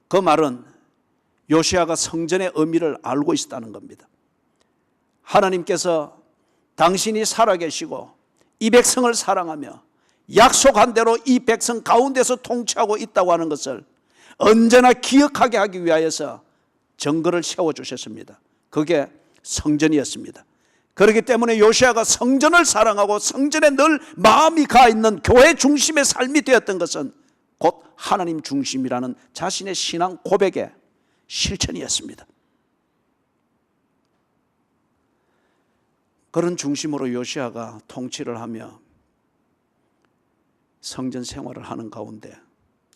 그 말은 요시야가 성전의 의미를 알고 있었다는 겁니다. 하나님께서 당신이 살아계시고 이 백성을 사랑하며 약속한 대로 이 백성 가운데서 통치하고 있다고 하는 것을 언제나 기억하게 하기 위하여서 정거를 세워주셨습니다. 그게 성전이었습니다. 그렇기 때문에 요시야가 성전을 사랑하고 성전에 늘 마음이 가 있는 교회 중심의 삶이 되었던 것은 곧 하나님 중심이라는 자신의 신앙 고백의 실천이었습니다. 그런 중심으로 요시야가 통치를 하며 성전 생활을 하는 가운데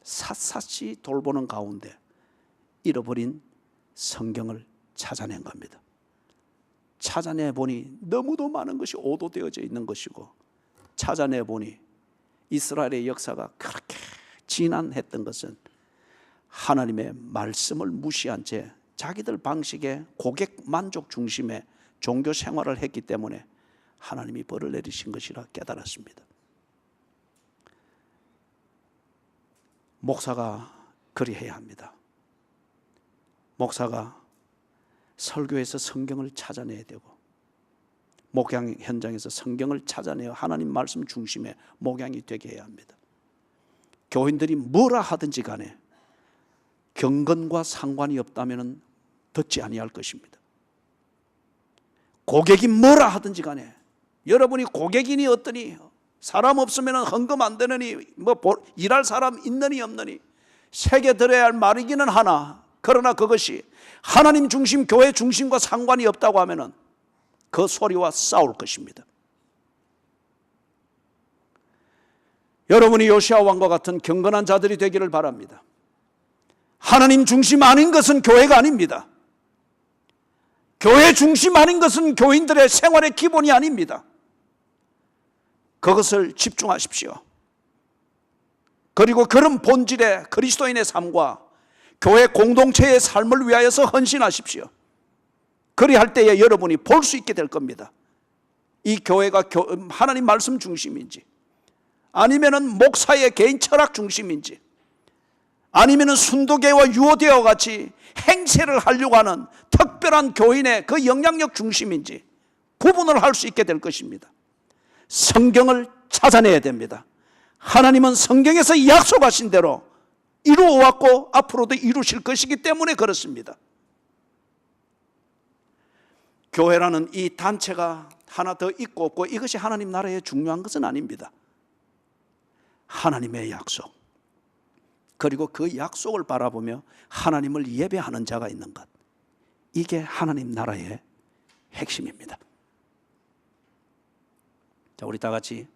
샅샅이 돌보는 가운데 잃어버린 성경을 찾아낸 겁니다. 찾아내 보니 너무도 많은 것이 오도되어져 있는 것이고 찾아내 보니 이스라엘의 역사가 그렇게 진한했던 것은 하나님의 말씀을 무시한 채 자기들 방식의 고객 만족 중심의 종교 생활을 했기 때문에 하나님이 벌을 내리신 것이라 깨달았습니다. 목사가 그리해야 합니다. 목사가 설교에서 성경을 찾아내야 되고, 목양 현장에서 성경을 찾아내어 하나님 말씀 중심의 목양이 되게 해야 합니다. 교인들이 뭐라 하든지 간에 경건과 상관이 없다면 듣지 아니할 것입니다. 고객이 뭐라 하든지 간에, 여러분이 고객이니 어떠니, 사람 없으면 헌금 안 되느니, 일할 사람 있느니 없느니, 새겨 들어야 할 말이기는 하나, 그러나 그것이 하나님 중심, 교회 중심과 상관이 없다고 하면 그 소리와 싸울 것입니다. 여러분이 요시아 왕과 같은 경건한 자들이 되기를 바랍니다. 하나님 중심 아닌 것은 교회가 아닙니다. 교회 중심 아닌 것은 교인들의 생활의 기본이 아닙니다. 그것을 집중하십시오. 그리고 그런 본질의 그리스도인의 삶과 교회 공동체의 삶을 위하여서 헌신하십시오. 그리할 때에 여러분이 볼 수 있게 될 겁니다. 이 교회가 하나님 말씀 중심인지, 아니면은 목사의 개인 철학 중심인지, 아니면은 순도계와 유오대와 같이 행세를 하려고 하는 특별한 교인의 그 영향력 중심인지 구분을 할 수 있게 될 것입니다. 성경을 찾아내야 됩니다. 하나님은 성경에서 약속하신 대로 이루어 왔고 앞으로도 이루실 것이기 때문에 그렇습니다. 교회라는 이 단체가 하나 더 있고 없고 이것이 하나님 나라에 중요한 것은 아닙니다. 하나님의 약속, 그리고 그 약속을 바라보며 하나님을 예배하는 자가 있는 것, 이게 하나님 나라의 핵심입니다. 자, 우리 다 같이